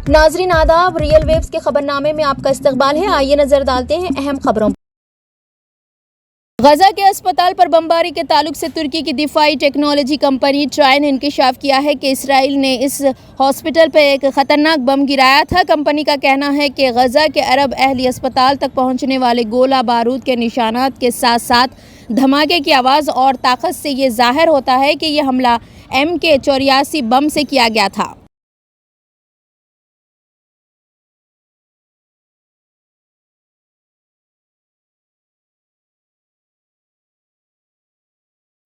ناظرین آداب، real views کے خبرنامے میں آپ کا استقبال ہے۔ آئیے نظر ڈالتے ہیں اہم خبروں پر۔ غزہ کے اسپتال پر بمباری کے تعلق سے ترکی کی دفاعی ٹیکنالوجی کمپنی ٹرائی نے انکشاف کیا ہے کہ اسرائیل نے اس ہاسپٹل پر ایک خطرناک بم گرایا تھا۔ کمپنی کا کہنا ہے کہ غزہ کے عرب اہلی اسپتال تک پہنچنے والے گولہ بارود کے نشانات کے ساتھ ساتھ دھماکے کی آواز اور طاقت سے یہ ظاہر ہوتا ہے کہ یہ حملہ MK-84 بم سے کیا گیا تھا۔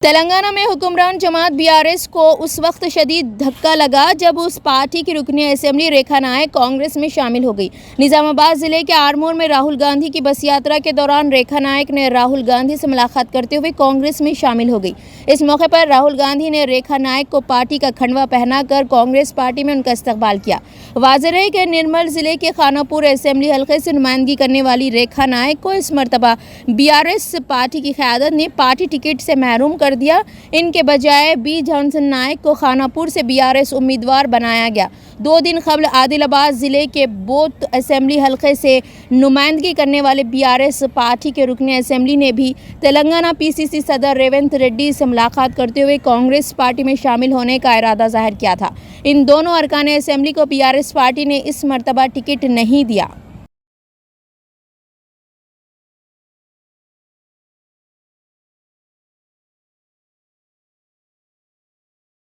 تلنگانہ میں حکمران جماعت BRS کو اس وقت شدید دھکا لگا جب اس پارٹی کی رکن اسمبلی ریکھا نائک کانگریس میں شامل ہو گئی۔ نظام آباد ضلع کے آرمور میں راہل گاندھی کی بس یاترا کے دوران ریکھا نائک نے راہل گاندھی سے ملاقات کرتے ہوئے کانگریس میں شامل ہو گئی۔ اس موقع پر راہل گاندھی نے ریکھا نائک کو پارٹی کا کھنڈوا پہنا کر کانگریس پارٹی میں ان کا استقبال کیا۔ واضح ہے کہ نرمل ضلع کے خانہ پور اسمبلی حلقے سے نمائندگی کرنے والی ریکھا نائک کو اس مرتبہ BRS پارٹی کی قیادت نے پارٹی ٹکٹ سے محروم کر دیا۔ ان کے بجائے B جانسن نائک کو خانہ پور سے BRS امیدوار بنایا گیا۔ 2 دن قبل عادل آباد ضلع کے بوتھ اسمبلی حلقے سے نمائندگی کرنے والے BRS پارٹی کے رکن اسمبلی نے بھی تلنگانہ PCC صدر ریونت ریڈی سے ملاقات کرتے ہوئے کانگریس پارٹی میں شامل ہونے کا ارادہ ظاہر کیا تھا۔ ان دونوں ارکان اسمبلی کو BRS پارٹی نے اس مرتبہ ٹکٹ نہیں دیا۔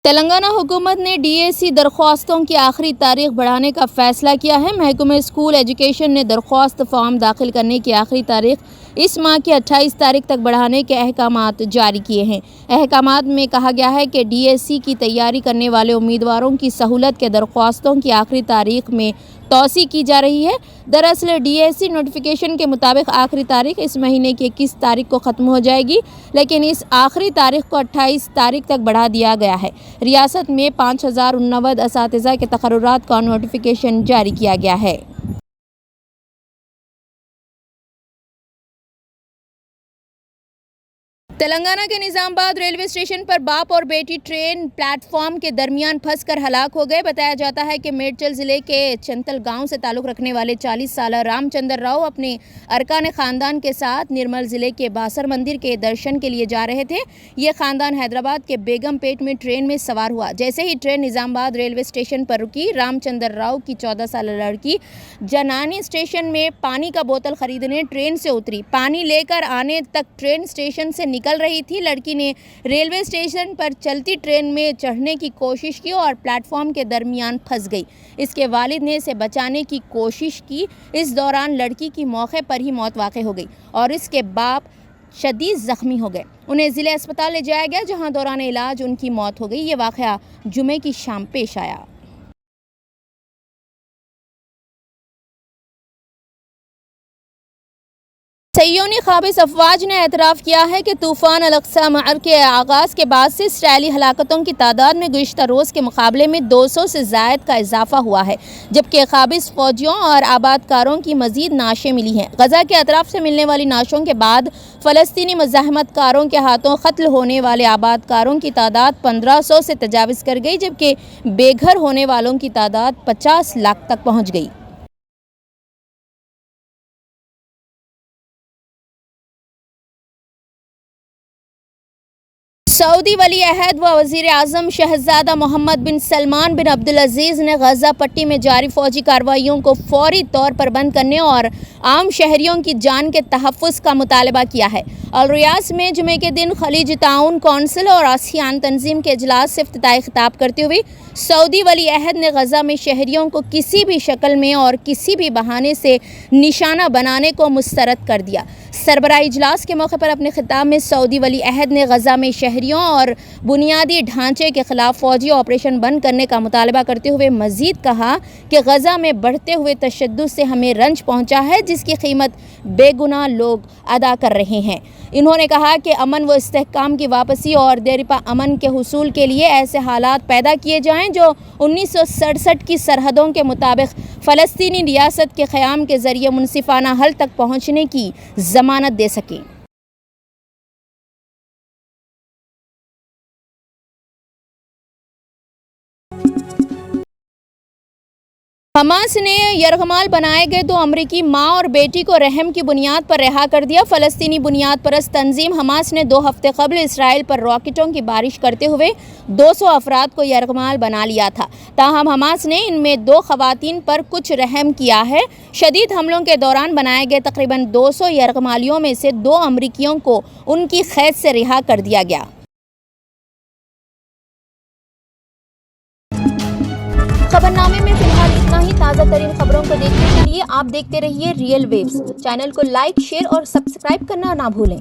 تلنگانہ حکومت نے DAC درخواستوں کی آخری تاریخ بڑھانے کا فیصلہ کیا ہے۔ محکمہ اسکول ایجوکیشن نے درخواست فارم داخل کرنے کی آخری تاریخ اس ماہ کی 28 تاریخ تک بڑھانے کے احکامات جاری کیے ہیں۔ احکامات میں کہا گیا ہے کہ DAC کی تیاری کرنے والے امیدواروں کی سہولت کے درخواستوں کی آخری تاریخ میں توسیع کی جا رہی ہے۔ دراصل DAC نوٹیفیکیشن کے مطابق آخری تاریخ اس مہینے کی 21 تاریخ کو ختم ہو جائے گی، لیکن اس آخری تاریخ کو 28 تاریخ تک بڑھا دیا گیا ہے۔ ریاست میں 5089 اساتذہ کے تقررات کا نوٹیفیکیشن جاری کیا گیا ہے۔ تلنگانہ کے نظام آباد ریلوے اسٹیشن پر باپ اور بیٹی ٹرین پلیٹ فارم کے درمیان پھنس کر ہلاک ہو گئے۔ بتایا جاتا ہے کہ میڈچل ضلع کے چنتل گاؤں سے تعلق رکھنے والے 40 سالہ رام چندر راؤ اپنے ارکان خاندان کے ساتھ نرمل ضلع کے باسر مندر کے درشن کے لیے جا رہے تھے۔ یہ خاندان حیدرآباد کے بیگم پیٹ میں ٹرین میں سوار ہوا۔ جیسے ہی ٹرین نظام آباد ریلوے اسٹیشن پر رکی، رام چندر راؤ کی 14 سالہ لڑکی جنانی اسٹیشن میں پانی کا بوتل خریدنے ٹرین سے اتری۔ پانی لے کر آنے تک ٹرین اسٹیشن سے نکل رہی تھی۔ لڑکی نے ریلوے اسٹیشن پر چلتی ٹرین میں چڑھنے کی کوشش کی اور پلیٹ فارم کے درمیان پھنس گئی۔ اس کے والد نے اسے بچانے کی کوشش کی۔ اس دوران لڑکی کی موقع پر ہی موت واقع ہو گئی اور اس کے باپ شدید زخمی ہو گئے۔ انہیں ضلع اسپتال لے جایا گیا جہاں دوران علاج ان کی موت ہو گئی۔ یہ واقعہ جمعے کی شام پیش آیا۔ صہیونی قابض افواج نے اعتراف کیا ہے کہ طوفان الاقصی مار کے آغاز کے بعد سے اسرائیلی ہلاکتوں کی تعداد میں گزشتہ روز کے مقابلے میں 200 سے زائد کا اضافہ ہوا ہے، جبکہ قابض فوجیوں اور آباد کاروں کی مزید نعشیں ملی ہیں۔ غزہ کے اطراف سے ملنے والی نعشوں کے بعد فلسطینی مزاحمت کاروں کے ہاتھوں قتل ہونے والے آباد کاروں کی تعداد 1500 سے تجاوز کر گئی، جبکہ بے گھر ہونے والوں کی تعداد 50 لاکھ تک پہنچ گئی۔ سعودی ولی عہد و وزیر اعظم شہزادہ محمد بن سلمان بن عبدالعزیز نے غزہ پٹی میں جاری فوجی کارروائیوں کو فوری طور پر بند کرنے اور عام شہریوں کی جان کے تحفظ کا مطالبہ کیا ہے۔ الریاض میں جمعے کے دن خلیج تعاون کونسل اور آسیان تنظیم کے اجلاس سے افتتاحی خطاب کرتے ہوئے سعودی ولی عہد نے غزہ میں شہریوں کو کسی بھی شکل میں اور کسی بھی بہانے سے نشانہ بنانے کو مسترد کر دیا۔ سربراہی اجلاس کے موقع پر اپنے خطاب میں سعودی ولی عہد نے غزہ میں شہریوں اور بنیادی ڈھانچے کے خلاف فوجی آپریشن بند کرنے کا مطالبہ کرتے ہوئے مزید کہا کہ غزہ میں بڑھتے ہوئے تشدد سے ہمیں رنج پہنچا ہے، جس کی قیمت بے گناہ لوگ ادا کر رہے ہیں۔ انہوں نے کہا کہ امن و استحکام کی واپسی اور دیرپا امن کے حصول کے لیے ایسے حالات پیدا کیے جائیں جو 1967 کی سرحدوں کے مطابق فلسطینی ریاست کے قیام کے ذریعے منصفانہ حل تک پہنچنے کی ضمانت دے سکیں۔ حماس نے یرغمال بنائے گئے 2 امریکی ماں اور بیٹی کو رحم کی بنیاد پر رہا کر دیا۔ فلسطینی بنیاد پرست تنظیم حماس نے 2 ہفتے قبل اسرائیل پر راکٹوں کی بارش کرتے ہوئے 200 افراد کو یرغمال بنا لیا تھا، تاہم حماس نے ان میں 2 خواتین پر کچھ رحم کیا ہے۔ شدید حملوں کے دوران بنائے گئے تقریباً 200 یرغمالیوں میں سے 2 امریکیوں کو ان کی قید سے رہا کر دیا گیا۔ خبرنامے میں فی الحال اتنا ہی۔ تازہ ترین خبروں کو دیکھنے کے لیے آپ دیکھتے رہیے ریئل ویوز۔ چینل کو لائک، شیئر اور سبسکرائب کرنا نہ بھولیں۔